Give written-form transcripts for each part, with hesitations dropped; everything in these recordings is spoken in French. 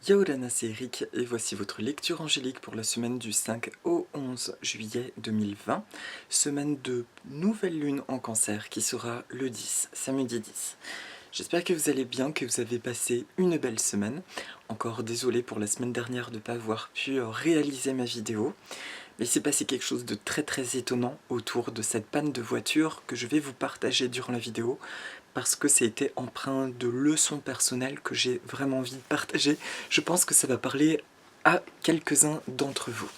Yo Lana, c'est Eric et voici votre lecture angélique pour la semaine du 5 au 11 juillet 2020, semaine de nouvelle lune en cancer qui sera le 10, samedi 10. J'espère que vous allez bien, que vous avez passé une belle semaine. Encore désolé pour la semaine dernière de ne pas avoir pu réaliser ma vidéo, mais il s'est passé quelque chose de très étonnant autour de cette panne de voiture que je vais vous partager durant la vidéo, parce que c'était empreint de leçons personnelles que j'ai vraiment envie de partager. Je pense que ça va parler à quelques-uns d'entre vous.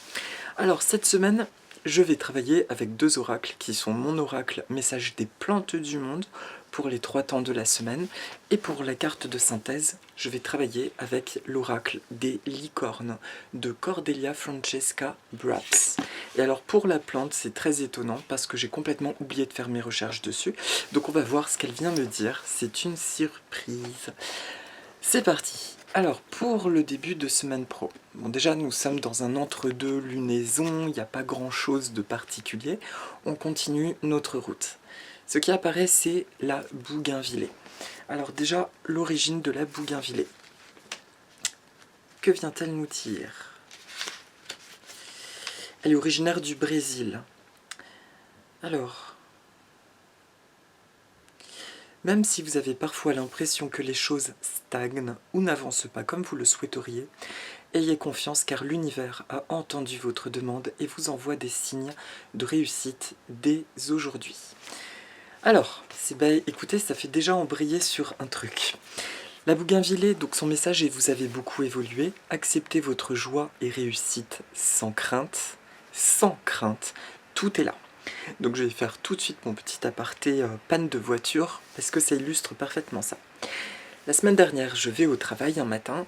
Alors cette semaine, je vais travailler avec deux oracles qui sont mon oracle message des plantes du monde pour les 3 temps de la semaine, et pour la carte de synthèse, je vais travailler avec l'oracle des licornes de Cordelia Francesca Braps. Et alors pour la plante, c'est très étonnant parce que j'ai complètement oublié de faire mes recherches dessus, donc on va voir ce qu'elle vient me dire, c'est une surprise. C'est parti. Alors, pour le début de semaine pro, bon déjà nous sommes dans un entre-deux lunaison, il n'y a pas grand-chose de particulier, on continue notre route. Ce qui apparaît, c'est la bougainvillée. Alors déjà, l'origine de la bougainvillée. Que vient-elle nous dire? Elle est originaire du Brésil. Alors, même si vous avez parfois l'impression que les choses stagnent ou n'avancent pas comme vous le souhaiteriez, ayez confiance car l'univers a entendu votre demande et vous envoie des signes de réussite dès aujourd'hui. Alors, écoutez, ça fait déjà embrayer sur un truc. La bougainvillée, donc son message est: vous avez beaucoup évolué, acceptez votre joie et réussite sans crainte, tout est là. Donc je vais faire tout de suite mon petit aparté panne de voiture, parce que ça illustre parfaitement ça. La semaine dernière, je vais au travail un matin,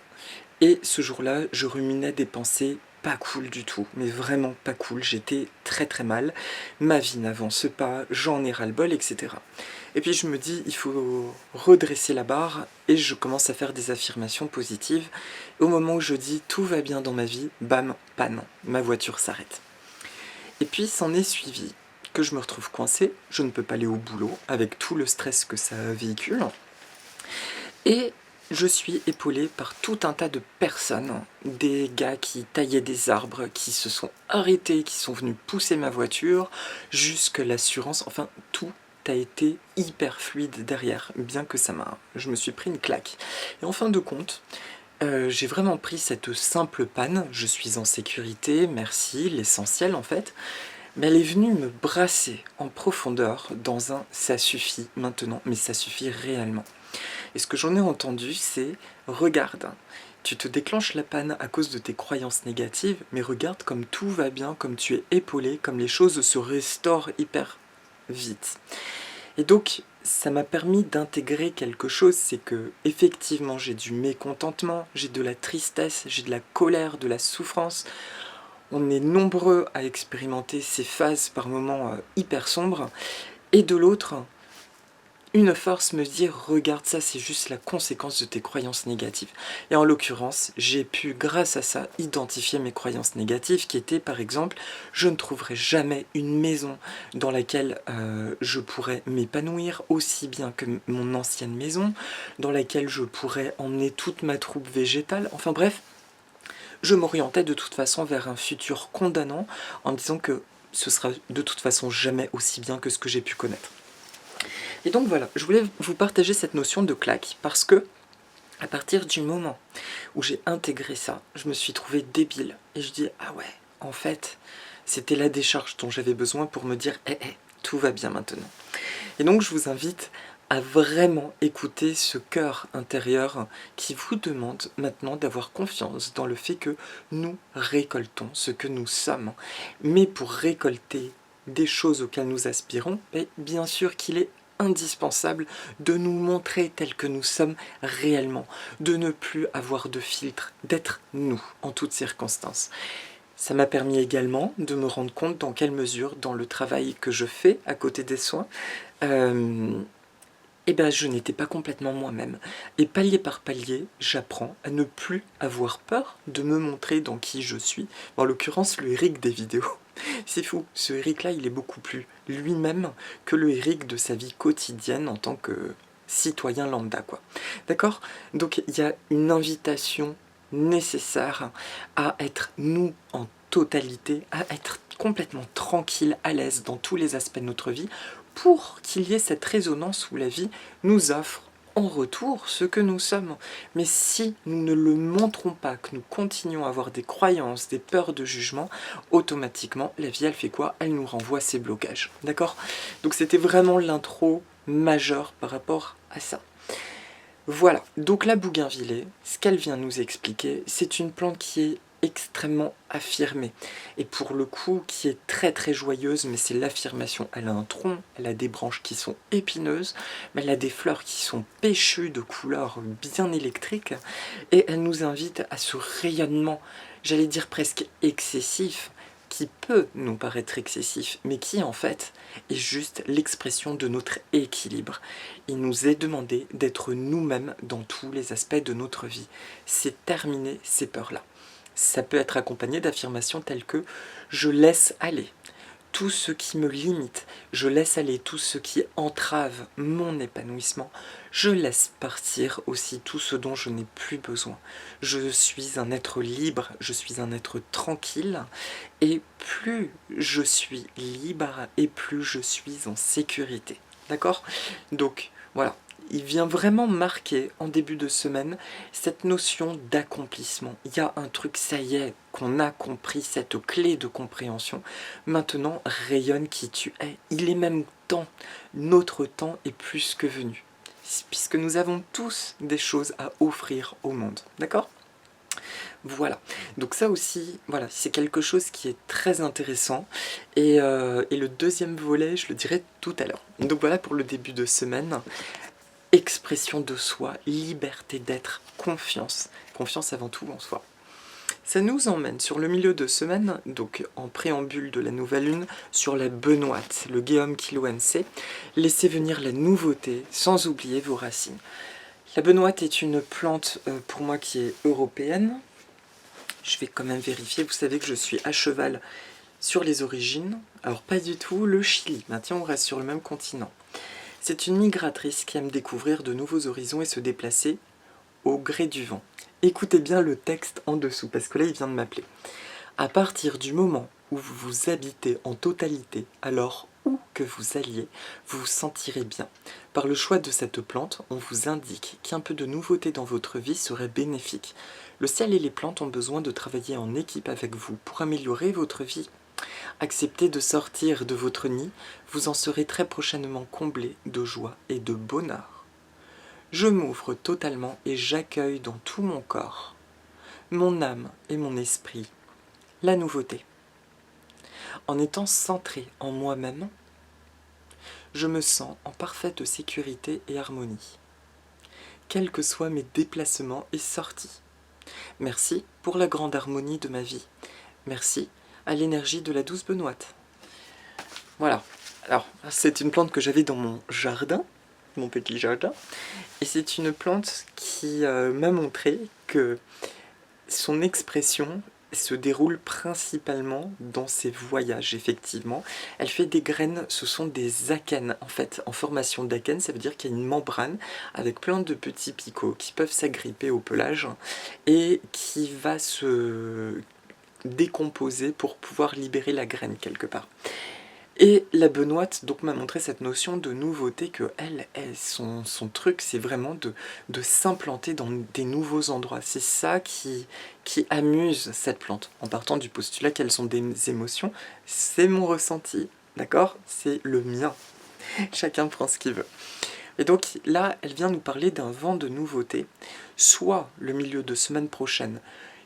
et ce jour-là, je ruminais des pensées pas cool du tout, mais vraiment pas cool, j'étais très mal, ma vie n'avance pas, j'en ai ras-le-bol, etc. Et puis je me dis, il faut redresser la barre, et je commence à faire des affirmations positives. Et au moment où je dis tout va bien dans ma vie, bam, panne, ma voiture s'arrête. Et puis s'en est suivi que je me retrouve coincée, je ne peux pas aller au boulot, avec tout le stress que ça véhicule, et je suis épaulée par tout un tas de personnes, des gars qui taillaient des arbres, qui se sont arrêtés, qui sont venus pousser ma voiture, jusque l'assurance, enfin tout a été hyper fluide derrière, bien que je me suis pris une claque. Et en fin de compte, j'ai vraiment pris cette simple panne, je suis en sécurité, merci, l'essentiel en fait, mais elle est venue me brasser en profondeur dans un ça suffit maintenant, mais ça suffit réellement. Et ce que j'en ai entendu, c'est regarde, tu te déclenches la panne à cause de tes croyances négatives, mais regarde comme tout va bien, comme tu es épaulé, comme les choses se restaurent hyper vite. Et donc, ça m'a permis d'intégrer quelque chose, c'est que effectivement j'ai du mécontentement, j'ai de la tristesse, j'ai de la colère, de la souffrance. On est nombreux à expérimenter ces phases par moments hyper sombres, et de l'autre, une force me dit regarde ça, c'est juste la conséquence de tes croyances négatives. Et en l'occurrence, j'ai pu grâce à ça identifier mes croyances négatives qui étaient par exemple, je ne trouverai jamais une maison dans laquelle je pourrais m'épanouir aussi bien que mon ancienne maison, dans laquelle je pourrais emmener toute ma troupe végétale, enfin bref, je m'orientais de toute façon vers un futur condamnant en me disant que ce sera de toute façon jamais aussi bien que ce que j'ai pu connaître. Et donc voilà, je voulais vous partager cette notion de claque, parce que à partir du moment où j'ai intégré ça, je me suis trouvé débile. Et je dis, ah ouais, en fait, c'était la décharge dont j'avais besoin pour me dire, tout va bien maintenant. Et donc je vous invite à vraiment écouter ce cœur intérieur qui vous demande maintenant d'avoir confiance dans le fait que nous récoltons ce que nous sommes. Mais pour récolter des choses auxquelles nous aspirons, bien sûr qu'il est indispensable de nous montrer tels que nous sommes réellement, de ne plus avoir de filtre, d'être nous en toutes circonstances. Ça m'a permis également de me rendre compte dans quelle mesure, dans le travail que je fais à côté des soins, je n'étais pas complètement moi-même. Et palier par palier, j'apprends à ne plus avoir peur de me montrer dans qui je suis. En l'occurrence, le Eric des vidéos. C'est fou, ce Eric-là, il est beaucoup plus lui-même que le Eric de sa vie quotidienne en tant que citoyen lambda, quoi. D'accord? Donc il y a une invitation nécessaire à être nous en totalité, à être complètement tranquille, à l'aise dans tous les aspects de notre vie, pour qu'il y ait cette résonance où la vie nous offre en retour ce que nous sommes. Mais si nous ne le montrons pas, que nous continuons à avoir des croyances, des peurs de jugement, automatiquement, la vie, elle fait quoi? Elle nous renvoie ses blocages. D'accord? Donc c'était vraiment l'intro majeure par rapport à ça. Voilà, donc la bougainvillée, ce qu'elle vient nous expliquer, c'est une plante qui est extrêmement affirmée, et pour le coup qui est très très joyeuse, mais c'est l'affirmation. Elle a un tronc, elle a des branches qui sont épineuses, mais elle a des fleurs qui sont péchues de couleurs bien électriques, et elle nous invite à ce rayonnement, j'allais dire presque excessif, qui peut nous paraître excessif, mais qui en fait est juste l'expression de notre équilibre. Il nous est demandé d'être nous-mêmes dans tous les aspects de notre vie. C'est terminer ces peurs-là. Ça peut être accompagné d'affirmations telles que « je laisse aller ». Tout ce qui me limite, je laisse aller tout ce qui entrave mon épanouissement, je laisse partir aussi tout ce dont je n'ai plus besoin. Je suis un être libre, je suis un être tranquille, et plus je suis libre, et plus je suis en sécurité. D'accord? Donc, voilà. Il vient vraiment marquer en début de semaine cette notion d'accomplissement. Il y a un truc, ça y est, qu'on a compris, cette clé de compréhension. Maintenant, rayonne qui tu es. Il est même temps, notre temps est plus que venu. Puisque nous avons tous des choses à offrir au monde. D'accord ? Voilà, donc ça aussi, voilà, c'est quelque chose qui est très intéressant, et le deuxième volet, je le dirai tout à l'heure. Donc voilà pour le début de semaine. Expression de soi, liberté d'être, confiance. Confiance avant tout en soi. Ça nous emmène sur le milieu de semaine, donc en préambule de la nouvelle lune, sur la benoîte, le Geum Kiloense. Laissez venir la nouveauté, sans oublier vos racines. La benoîte est une plante, pour moi, qui est européenne. Je vais quand même vérifier, vous savez que je suis à cheval sur les origines. Alors pas du tout, le Chili. Maintenant, on reste sur le même continent. C'est une migratrice qui aime découvrir de nouveaux horizons et se déplacer au gré du vent. Écoutez bien le texte en dessous, parce que là, il vient de m'appeler. À partir du moment où vous vous habitez en totalité, alors où que vous alliez, vous vous sentirez bien. Par le choix de cette plante, on vous indique qu'un peu de nouveauté dans votre vie serait bénéfique. Le ciel et les plantes ont besoin de travailler en équipe avec vous pour améliorer votre vie. Acceptez de sortir de votre nid, vous en serez très prochainement comblé de joie et de bonheur. Je m'ouvre totalement et j'accueille dans tout mon corps, mon âme et mon esprit, la nouveauté. En étant centré en moi-même, je me sens en parfaite sécurité et harmonie, quels que soient mes déplacements et sorties. Merci pour la grande harmonie de ma vie. Merci à l'énergie de la douce benoîte. Voilà. Alors, c'est une plante que j'avais dans mon jardin, mon petit jardin, et c'est une plante qui m'a montré que son expression se déroule principalement dans ses voyages, effectivement. Elle fait des graines, ce sont des akènes, en fait, en formation d'acène, ça veut dire qu'il y a une membrane avec plein de petits picots qui peuvent s'agripper au pelage et qui va se décomposer pour pouvoir libérer la graine quelque part. Et la benoîte donc m'a montré cette notion de nouveauté que son truc, c'est vraiment de s'implanter dans des nouveaux endroits. C'est ça qui amuse cette plante, en partant du postulat qu'elles sont des émotions. C'est mon ressenti, d'accord? C'est le mien. Chacun prend ce qu'il veut. Et donc là, elle vient nous parler d'un vent de nouveauté, soit le milieu de semaine prochaine,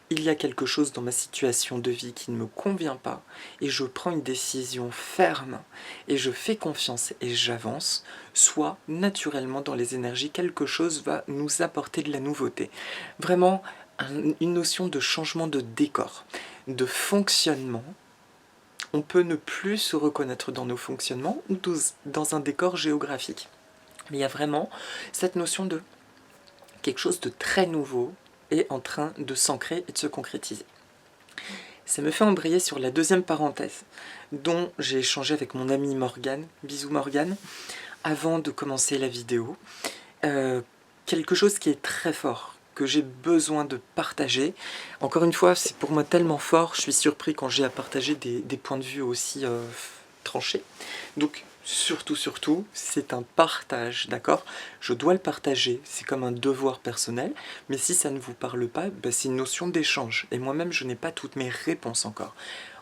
il y a quelque chose dans ma situation de vie qui ne me convient pas et je prends une décision ferme et je fais confiance et j'avance, soit naturellement dans les énergies, quelque chose va nous apporter de la nouveauté. Vraiment une notion de changement de décor, de fonctionnement. On peut ne plus se reconnaître dans nos fonctionnements ou dans un décor géographique. Mais il y a vraiment cette notion de quelque chose de très nouveau est en train de s'ancrer et de se concrétiser. Ça me fait embrayer sur la deuxième parenthèse dont j'ai échangé avec mon amie Morgane, bisous Morgane, avant de commencer la vidéo. Quelque chose qui est très fort que j'ai besoin de partager. Encore une fois, c'est pour moi tellement fort, je suis surpris quand j'ai à partager des points de vue aussi tranchés. Donc surtout, c'est un partage, d'accord? Je dois le partager, c'est comme un devoir personnel, mais si ça ne vous parle pas, bah, c'est une notion d'échange. Et moi-même, je n'ai pas toutes mes réponses encore.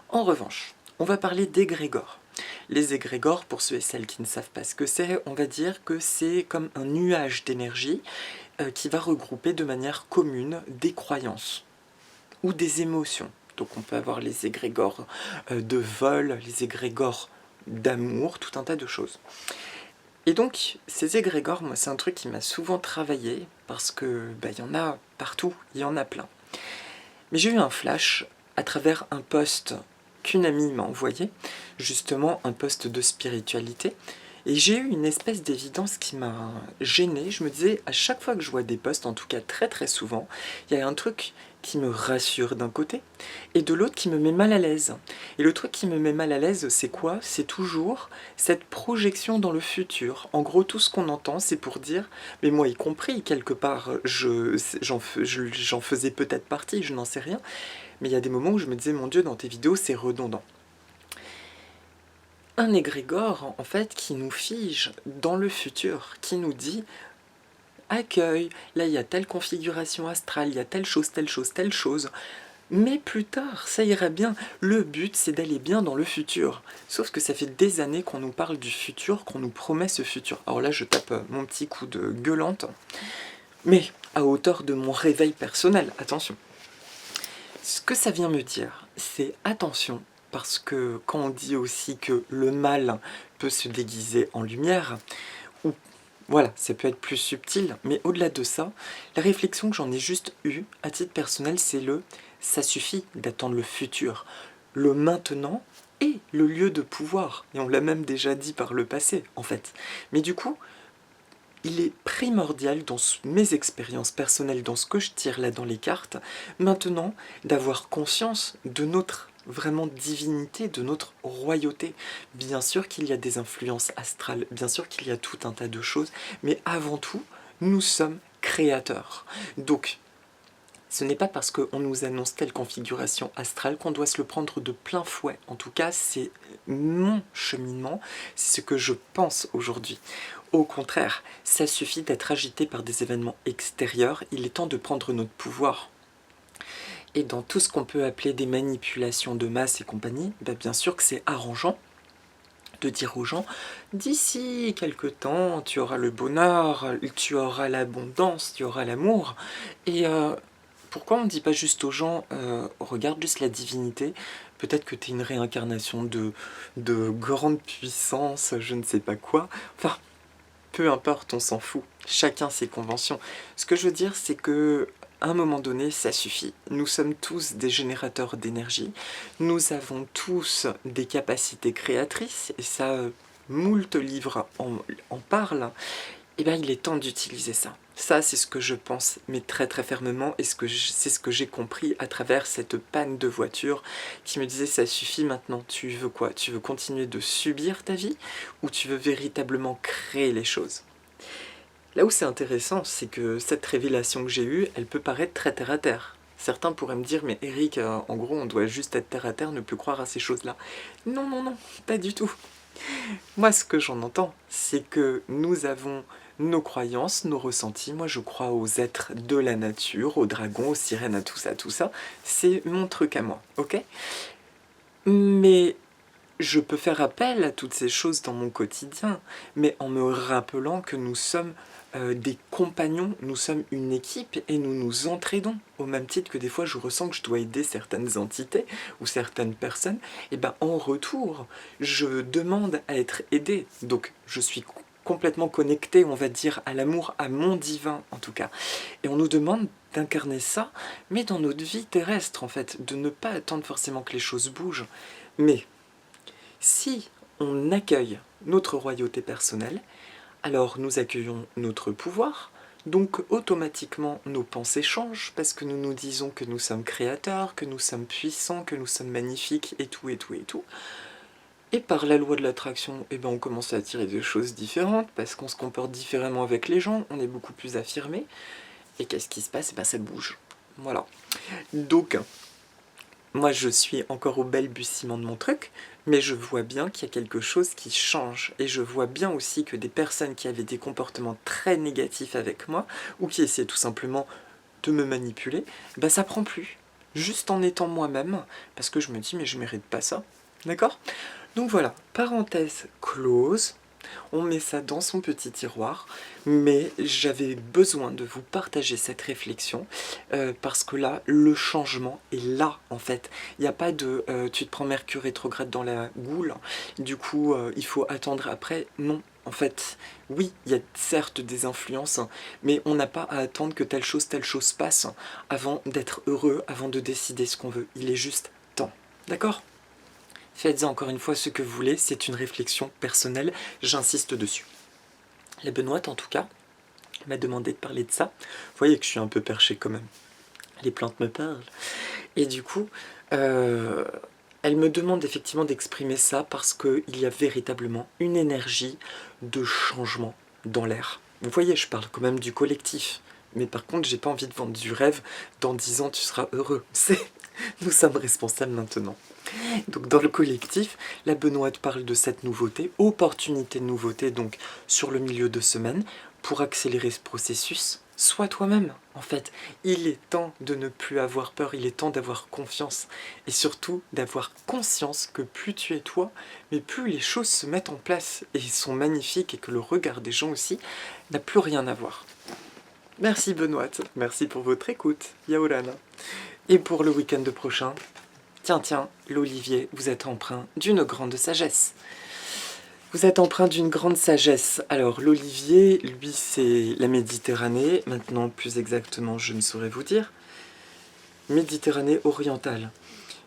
En revanche, on va parler d'égrégores. Les égrégores, pour ceux et celles qui ne savent pas ce que c'est, on va dire que c'est comme un nuage d'énergie qui va regrouper de manière commune des croyances ou des émotions. Donc on peut avoir les égrégores de vol, les égrégores d'amour, tout un tas de choses. Et donc, ces égrégores, moi, c'est un truc qui m'a souvent travaillé, parce que y en a partout, il y en a plein. Mais j'ai eu un flash à travers un post qu'une amie m'a envoyé, justement un post de spiritualité, et j'ai eu une espèce d'évidence qui m'a gêné. Je me disais, à chaque fois que je vois des posts, en tout cas très souvent, il y a un truc qui me rassure d'un côté, et de l'autre qui me met mal à l'aise. Et le truc qui me met mal à l'aise, c'est quoi? C'est toujours cette projection dans le futur. En gros, tout ce qu'on entend, c'est pour dire, mais moi y compris, quelque part, j'en faisais peut-être partie, je n'en sais rien, mais il y a des moments où je me disais, mon Dieu, dans tes vidéos, c'est redondant. Un égrégore, en fait, qui nous fige dans le futur, qui nous dit accueil, là il y a telle configuration astrale, il y a telle chose, mais plus tard, ça ira bien. Le but, c'est d'aller bien dans le futur. Sauf que ça fait des années qu'on nous parle du futur, qu'on nous promet ce futur. Alors là, je tape mon petit coup de gueulante, mais à hauteur de mon réveil personnel, attention. Ce que ça vient me dire, c'est attention, parce que quand on dit aussi que le mal peut se déguiser en lumière, ou voilà, ça peut être plus subtil, mais au-delà de ça, la réflexion que j'en ai juste eue, à titre personnel, c'est ça suffit d'attendre le futur. Le maintenant est le lieu de pouvoir, et on l'a même déjà dit par le passé, en fait. Mais du coup, il est primordial dans mes expériences personnelles, dans ce que je tire là dans les cartes, maintenant d'avoir conscience de notre vraiment divinité, de notre royauté. Bien sûr qu'il y a des influences astrales, bien sûr qu'il y a tout un tas de choses, mais avant tout, nous sommes créateurs. Donc, ce n'est pas parce qu'on nous annonce telle configuration astrale qu'on doit se le prendre de plein fouet. En tout cas, c'est mon cheminement, c'est ce que je pense aujourd'hui. Au contraire, ça suffit d'être agité par des événements extérieurs, il est temps de prendre notre pouvoir. Et dans tout ce qu'on peut appeler des manipulations de masse et compagnie, bien sûr que c'est arrangeant de dire aux gens, d'ici quelque temps, tu auras le bonheur, tu auras l'abondance, tu auras l'amour, et pourquoi on ne dit pas juste aux gens, regarde juste la divinité, peut-être que tu es une réincarnation de grande puissance, je ne sais pas quoi, enfin, peu importe, on s'en fout, chacun ses conventions. Ce que je veux dire, c'est que à un moment donné, ça suffit. Nous sommes tous des générateurs d'énergie, nous avons tous des capacités créatrices, et ça, moult livres en parlent, et bien il est temps d'utiliser ça. Ça, c'est ce que je pense, mais très fermement, et c'est ce que j'ai compris à travers cette panne de voiture qui me disait ça suffit maintenant, tu veux quoi? Tu veux continuer de subir ta vie ou tu veux véritablement créer les choses? Là où c'est intéressant, c'est que cette révélation que j'ai eue, elle peut paraître très terre à terre. Certains pourraient me dire, mais Eric, en gros, on doit juste être terre à terre, ne plus croire à ces choses-là. Non, pas du tout. Moi, ce que j'en entends, c'est que nous avons nos croyances, nos ressentis. Moi, je crois aux êtres de la nature, aux dragons, aux sirènes, à tout ça. C'est mon truc à moi, ok? Mais je peux faire appel à toutes ces choses dans mon quotidien, mais en me rappelant que nous sommes des compagnons, nous sommes une équipe et nous nous entraidons. Au même titre que des fois je ressens que je dois aider certaines entités ou certaines personnes, et ben en retour, je demande à être aidé. Donc je suis complètement connecté, on va dire, à l'amour, à mon divin en tout cas. Et on nous demande d'incarner ça, mais dans notre vie terrestre en fait, de ne pas attendre forcément que les choses bougent. Mais si on accueille notre royauté personnelle, alors nous accueillons notre pouvoir, donc automatiquement nos pensées changent, parce que nous nous disons que nous sommes créateurs, que nous sommes puissants, que nous sommes magnifiques, et tout. Et par la loi de l'attraction, on commence à attirer des choses différentes, parce qu'on se comporte différemment avec les gens, on est beaucoup plus affirmé, Et qu'est-ce qui se passe? Eh ben, ça bouge. Voilà. Donc, moi, je suis encore au balbutiement de mon truc, mais je vois bien qu'il y a quelque chose qui change. Et je vois bien aussi que des personnes qui avaient des comportements très négatifs avec moi, ou qui essayaient tout simplement de me manipuler, ben ça prend plus. Juste en étant moi-même, parce que je me dis, mais je mérite pas ça. D'accord? Donc voilà, parenthèse close. On met ça dans son petit tiroir, mais j'avais besoin de vous partager cette réflexion parce que là, le changement est là en fait. Il n'y a pas de tu te prends Mercure rétrograde dans la goule, du coup il faut attendre après. Non, en fait, oui, il y a certes des influences, mais on n'a pas à attendre que telle chose passe avant d'être heureux, avant de décider ce qu'on veut. Il est juste temps. D'accord ? Faites encore une fois ce que vous voulez, c'est une réflexion personnelle, j'insiste dessus. La Benoîte, en tout cas, m'a demandé de parler de ça. Vous voyez que je suis un peu perché quand même. Les plantes me parlent. Et du coup, elle me demande effectivement d'exprimer ça parce qu'il y a véritablement une énergie de changement dans l'air. Vous voyez, je parle quand même du collectif. Mais par contre, j'ai pas envie de vendre du rêve. Dans 10 ans, tu seras heureux. Nous sommes responsables maintenant. Donc dans le collectif, la Benoîte parle de cette nouveauté, opportunité de nouveauté donc sur le milieu de semaine, pour accélérer ce processus. Sois toi-même, en fait. Il est temps de ne plus avoir peur, il est temps d'avoir confiance. Et surtout d'avoir conscience que plus tu es toi, mais plus les choses se mettent en place et sont magnifiques et que le regard des gens aussi n'a plus rien à voir. Merci Benoîte, merci pour votre écoute, Yaolana. Et pour le week-end prochain, tiens, l'Olivier, vous êtes empreint d'une grande sagesse. Vous êtes empreint d'une grande sagesse. Alors, l'Olivier, lui, c'est la Méditerranée. Maintenant, plus exactement, je ne saurais vous dire. Méditerranée orientale.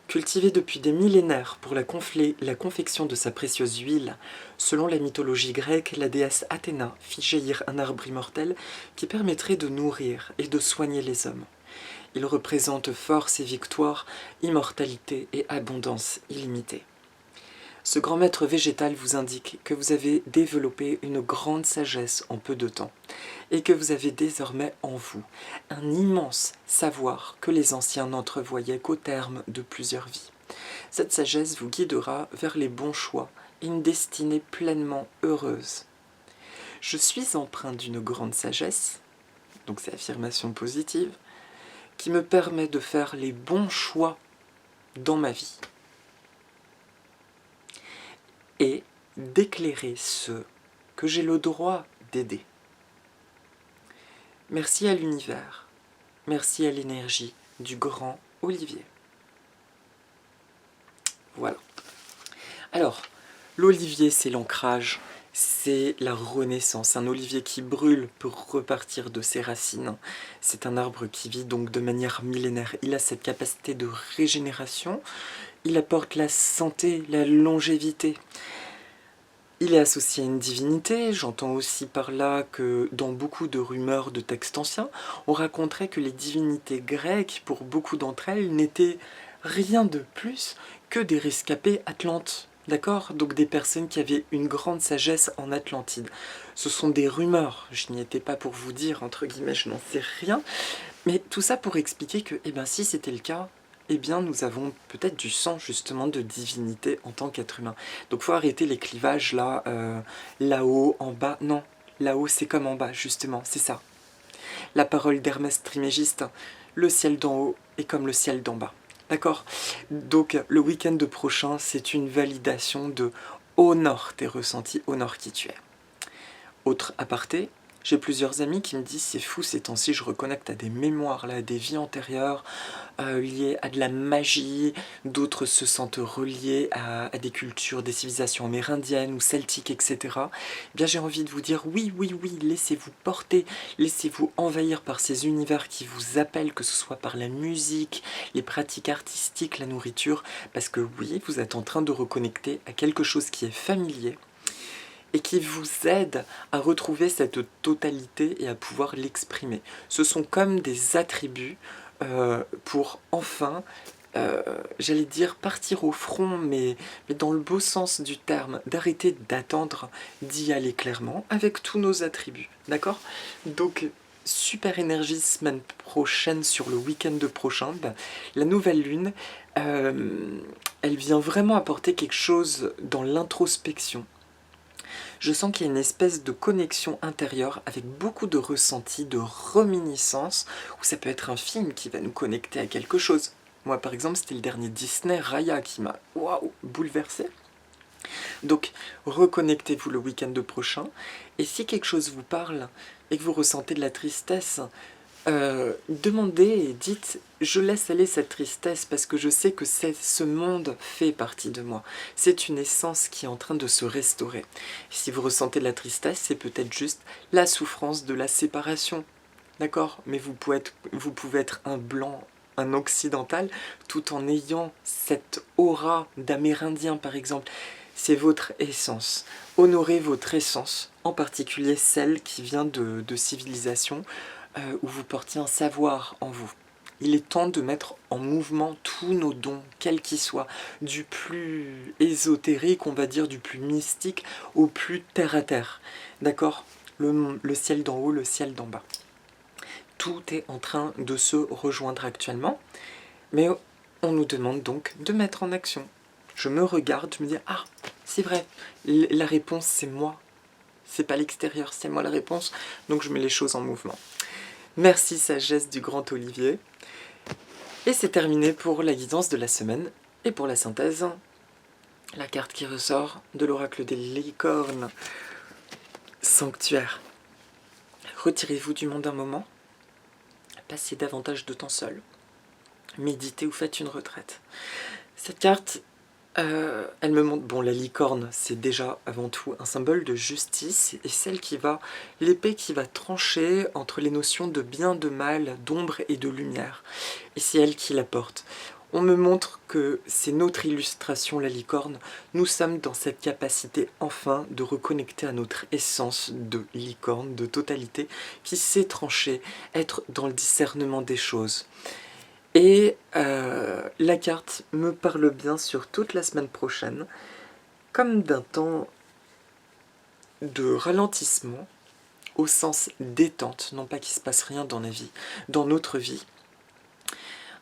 Cultivée depuis des millénaires pour la confection de sa précieuse huile, selon la mythologie grecque, la déesse Athéna fit jaillir un arbre immortel qui permettrait de nourrir et de soigner les hommes. Il représente force et victoire, immortalité et abondance illimitée. Ce grand maître végétal vous indique que vous avez développé une grande sagesse en peu de temps et que vous avez désormais en vous un immense savoir que les anciens n'entrevoyaient qu'au terme de plusieurs vies. Cette sagesse vous guidera vers les bons choix et une destinée pleinement heureuse. Je suis empreint d'une grande sagesse, donc c'est affirmation positive, qui me permet de faire les bons choix dans ma vie et d'éclairer ceux que j'ai le droit d'aider. Merci à l'univers, merci à l'énergie du grand Olivier. Voilà. Alors, l'olivier, c'est l'ancrage, c'est la renaissance. Un olivier qui brûle pour repartir de ses racines. C'est un arbre qui vit donc de manière millénaire. Il a cette capacité de régénération. Il apporte la santé, la longévité. Il est associé à une divinité. J'entends aussi par là que dans beaucoup de rumeurs de textes anciens, on raconterait que les divinités grecques, pour beaucoup d'entre elles, n'étaient rien de plus que des rescapés atlantes. D'accord? Donc des personnes qui avaient une grande sagesse en Atlantide. Ce sont des rumeurs, je n'y étais pas pour vous dire, entre guillemets, je n'en sais rien. Mais tout ça pour expliquer que, eh ben, si c'était le cas, eh bien nous avons peut-être du sang justement de divinité en tant qu'être humain. Donc faut arrêter les clivages là, là-haut, en bas. Non, là-haut c'est comme en bas, justement, c'est ça. La parole d'Hermès Trismégiste, le ciel d'en haut est comme le ciel d'en bas. D'accord? Donc le week-end prochain, c'est une validation de honore tes ressentis, honore qui tu es. Autre aparté, j'ai plusieurs amis qui me disent c'est fou ces temps-ci, je reconnecte à des mémoires, là, à des vies antérieures liées à de la magie, d'autres se sentent reliés à des cultures, des civilisations amérindiennes ou celtiques, etc. Eh bien j'ai envie de vous dire oui, laissez-vous porter, laissez-vous envahir par ces univers qui vous appellent, que ce soit par la musique, les pratiques artistiques, la nourriture, parce que oui, vous êtes en train de reconnecter à quelque chose qui est familier, et qui vous aide à retrouver cette totalité et à pouvoir l'exprimer. Ce sont comme des attributs pour enfin, j'allais dire partir au front, mais dans le beau sens du terme, d'arrêter d'attendre, d'y aller clairement avec tous nos attributs, d'accord? Donc super énergie semaine prochaine sur le week-end prochain. La nouvelle lune, elle vient vraiment apporter quelque chose dans l'introspection. Je sens qu'il y a une espèce de connexion intérieure avec beaucoup de ressentis, de reminiscences, ou ça peut être un film qui va nous connecter à quelque chose. Moi par exemple c'était le dernier Disney, Raya, qui m'a bouleversé. Donc reconnectez-vous le week-end prochain, et si quelque chose vous parle et que vous ressentez de la tristesse, demandez et dites « je laisse aller cette tristesse parce que je sais que ce monde fait partie de moi. C'est une essence qui est en train de se restaurer. » Si vous ressentez de la tristesse, c'est peut-être juste la souffrance de la séparation. D'accord? Mais vous pouvez être un blanc, un occidental, tout en ayant cette aura d'Amérindien par exemple. C'est votre essence. Honorez votre essence, en particulier celle qui vient de civilisation, où vous portiez un savoir en vous. Il est temps de mettre en mouvement tous nos dons, quels qu'ils soient, du plus ésotérique, on va dire, du plus mystique, au plus terre-à-terre. D'accord? Le ciel d'en haut, le ciel d'en bas. Tout est en train de se rejoindre actuellement, mais on nous demande donc de mettre en action. Je me regarde, je me dis « Ah, c'est vrai, la réponse c'est moi. C'est pas l'extérieur, c'est moi la réponse. » Donc je mets les choses en mouvement. Merci sagesse du grand Olivier. Et c'est terminé pour la guidance de la semaine. Et pour la synthèse, la carte qui ressort de l'oracle des licornes. Sanctuaire. Retirez-vous du monde un moment. Passez davantage de temps seul. Méditez ou faites une retraite. Cette carte, elle me montre, bon, la licorne, c'est déjà avant tout un symbole de justice, et l'épée qui va trancher entre les notions de bien, de mal, d'ombre et de lumière. Et c'est elle qui la porte. On me montre que c'est notre illustration, la licorne. Nous sommes dans cette capacité, enfin, de reconnecter à notre essence de licorne, de totalité, qui sait trancher, être dans le discernement des choses. Et la carte me parle bien sur toute la semaine prochaine, comme d'un temps de ralentissement, au sens détente, non pas qu'il se passe rien dans notre vie,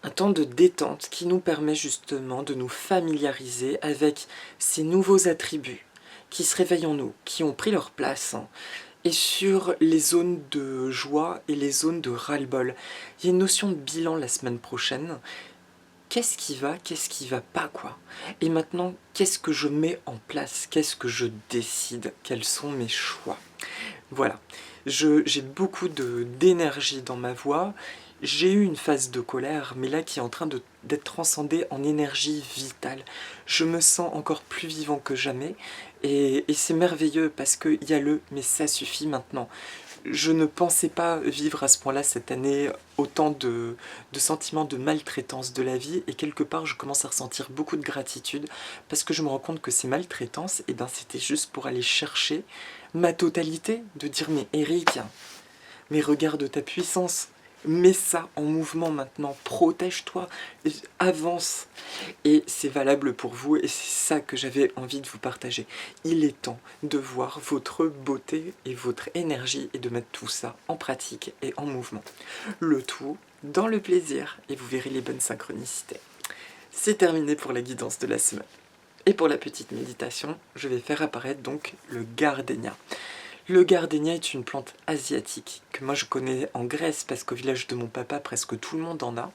un temps de détente qui nous permet justement de nous familiariser avec ces nouveaux attributs qui se réveillent en nous, qui ont pris leur place, et sur les zones de joie et les zones de ras-le-bol. Il y a une notion de bilan la semaine prochaine. Qu'est-ce qui va pas, quoi? Et maintenant, qu'est-ce que je mets en place? Qu'est-ce que je décide? Quels sont mes choix? Voilà, j'ai beaucoup d'énergie dans ma voix. J'ai eu une phase de colère, mais là qui est en train d'être transcendée en énergie vitale. Je me sens encore plus vivant que jamais, et c'est merveilleux parce qu'il y a mais ça suffit maintenant. Je ne pensais pas vivre à ce point-là cette année autant de sentiments de maltraitance de la vie, et quelque part je commence à ressentir beaucoup de gratitude parce que je me rends compte que ces maltraitances, c'était juste pour aller chercher ma totalité, de dire mais Eric, mais regarde ta puissance, mets ça en mouvement maintenant, protège-toi, avance. Et c'est valable pour vous, et c'est ça que j'avais envie de vous partager. Il est temps de voir votre beauté et votre énergie et de mettre tout ça en pratique et en mouvement. Le tout dans le plaisir, et vous verrez les bonnes synchronicités. C'est terminé pour la guidance de la semaine. Et pour la petite méditation, je vais faire apparaître donc le gardénia. Le gardénia est une plante asiatique que moi je connais en Grèce parce qu'au village de mon papa presque tout le monde en a.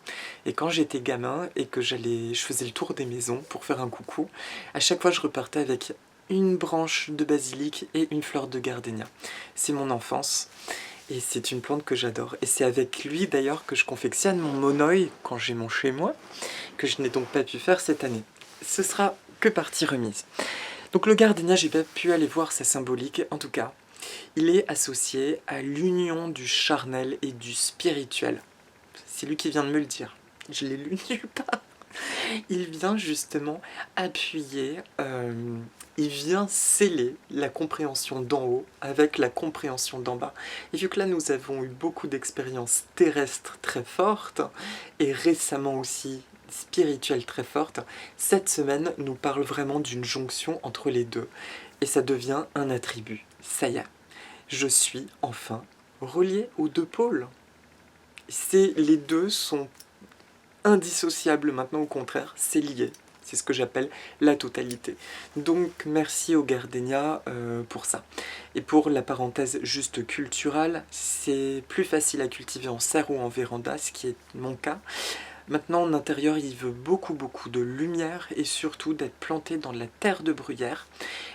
Et quand j'étais gamin et que je faisais le tour des maisons pour faire un coucou, à chaque fois je repartais avec une branche de basilic et une fleur de gardénia. C'est mon enfance et c'est une plante que j'adore. Et c'est avec lui d'ailleurs que je confectionne mon monoï quand j'ai mon chez moi, que je n'ai donc pas pu faire cette année. Ce sera que partie remise. Donc le gardénia, j'ai pas pu aller voir sa symbolique, en tout cas. Il est associé à l'union du charnel et du spirituel. C'est lui qui vient de me le dire. Je l'ai lu nulle part. Il vient justement appuyer, il vient sceller la compréhension d'en haut avec la compréhension d'en bas. Et vu que là nous avons eu beaucoup d'expériences terrestres très fortes, et récemment aussi spirituelles très fortes, cette semaine nous parle vraiment d'une jonction entre les deux. Et ça devient un attribut. Ça y est, je suis enfin relié aux deux pôles. Les deux sont indissociables maintenant, au contraire, c'est lié. C'est ce que j'appelle la totalité. Donc merci aux gardénias pour ça. Et pour la parenthèse juste culturelle, c'est plus facile à cultiver en serre ou en véranda, ce qui est mon cas. Maintenant, en intérieur, il veut beaucoup de lumière et surtout d'être planté dans de la terre de bruyère.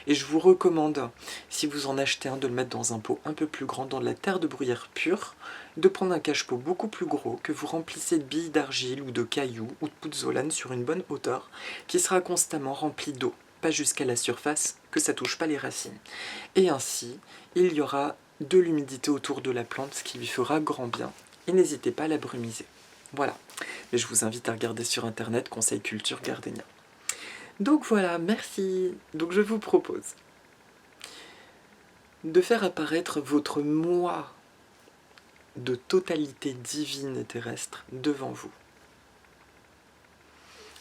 Et je vous recommande, si vous en achetez un, de le mettre dans un pot un peu plus grand, dans de la terre de bruyère pure, de prendre un cache-pot beaucoup plus gros que vous remplissez de billes d'argile ou de cailloux ou de pouzzolane sur une bonne hauteur, qui sera constamment rempli d'eau, pas jusqu'à la surface, que ça touche pas les racines. Et ainsi, il y aura de l'humidité autour de la plante, ce qui lui fera grand bien. Et n'hésitez pas à la brumiser. Voilà. Et je vous invite à regarder sur internet Conseil Culture Gardénia. Donc voilà, merci. Donc je vous propose de faire apparaître votre moi de totalité divine et terrestre devant vous.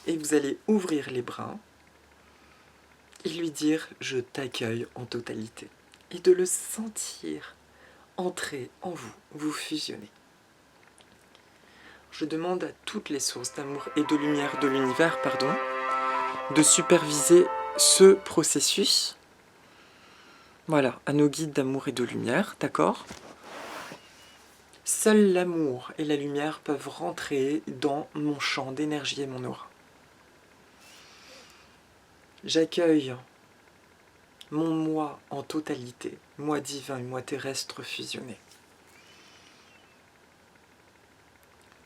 Et vous allez ouvrir les bras et lui dire « Je t'accueille en totalité » et de le sentir entrer en vous, vous fusionner. Je demande à toutes les sources d'amour et de lumière de l'univers, de superviser ce processus. Voilà, à nos guides d'amour et de lumière, d'accord ? Seul l'amour et la lumière peuvent rentrer dans mon champ d'énergie et mon aura. J'accueille mon moi en totalité, moi divin et moi terrestre fusionné.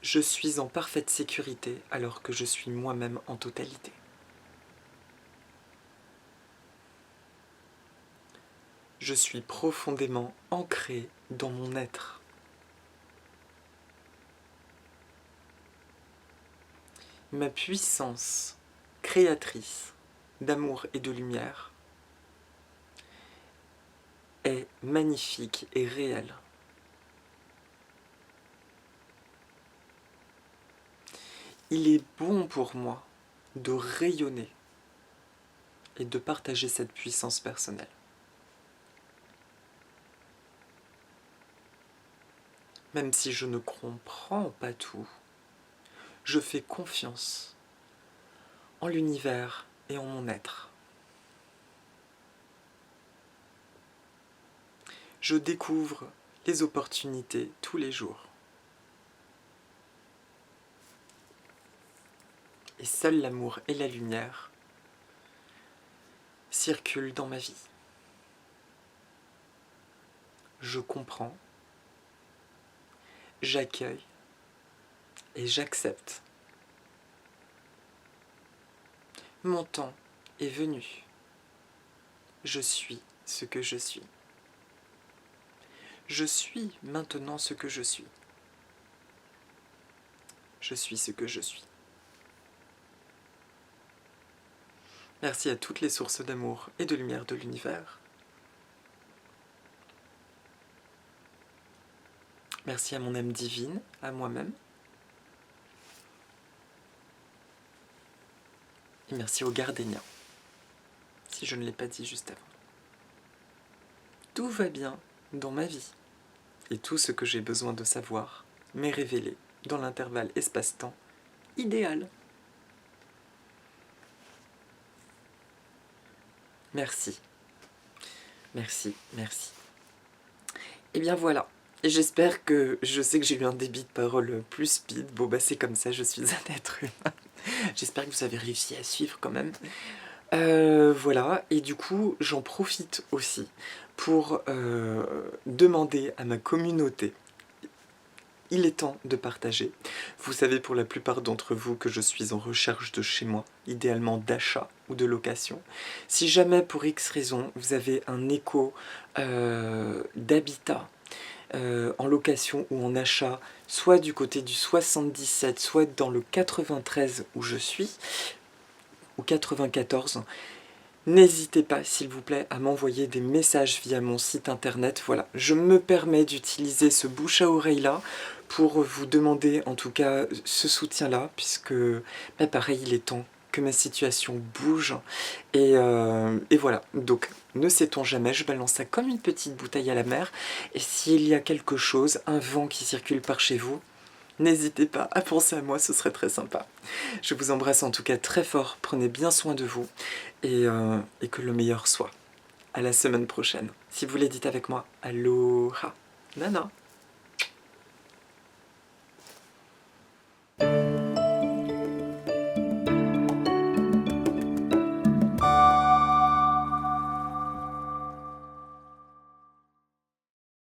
Je suis en parfaite sécurité alors que je suis moi-même en totalité. Je suis profondément ancré dans mon être. Ma puissance créatrice d'amour et de lumière est magnifique et réelle. Il est bon pour moi de rayonner et de partager cette puissance personnelle. Même si je ne comprends pas tout, je fais confiance en l'univers et en mon être. Je découvre les opportunités tous les jours. Et seul l'amour et la lumière circulent dans ma vie. Je comprends, j'accueille et j'accepte. Mon temps est venu. Je suis ce que je suis. Je suis maintenant ce que je suis. Je suis ce que je suis. Merci à toutes les sources d'amour et de lumière de l'univers. Merci à mon âme divine, à moi-même. Et merci aux gardénias, si je ne l'ai pas dit juste avant. Tout va bien dans ma vie, et tout ce que j'ai besoin de savoir m'est révélé dans l'intervalle espace-temps idéal. Merci. Merci, merci. Et bien voilà. Et j'espère que, je sais que j'ai eu un débit de parole plus speed, bon bah c'est comme ça, je suis un être humain. J'espère que vous avez réussi à suivre quand même. Voilà, et du coup j'en profite aussi pour demander à ma communauté. Il est temps de partager. Vous savez pour la plupart d'entre vous que je suis en recherche de chez moi, idéalement d'achat ou de location. Si jamais pour X raison vous avez un écho d'habitat en location ou en achat, soit du côté du 77, soit dans le 93 où je suis, ou 94, n'hésitez pas, s'il vous plaît, à m'envoyer des messages via mon site internet. Voilà, je me permets d'utiliser ce bouche à oreille-là pour vous demander, en tout cas, ce soutien-là, puisque, bah, pareil, il est temps que ma situation bouge. Et voilà, donc ne sait-on jamais, je balance ça comme une petite bouteille à la mer. Et s'il y a quelque chose, un vent qui circule par chez vous, n'hésitez pas à penser à moi, ce serait très sympa. Je vous embrasse en tout cas très fort, prenez bien soin de vous et que le meilleur soit. À la semaine prochaine. Si vous voulez, dites avec moi Aloha. Nana.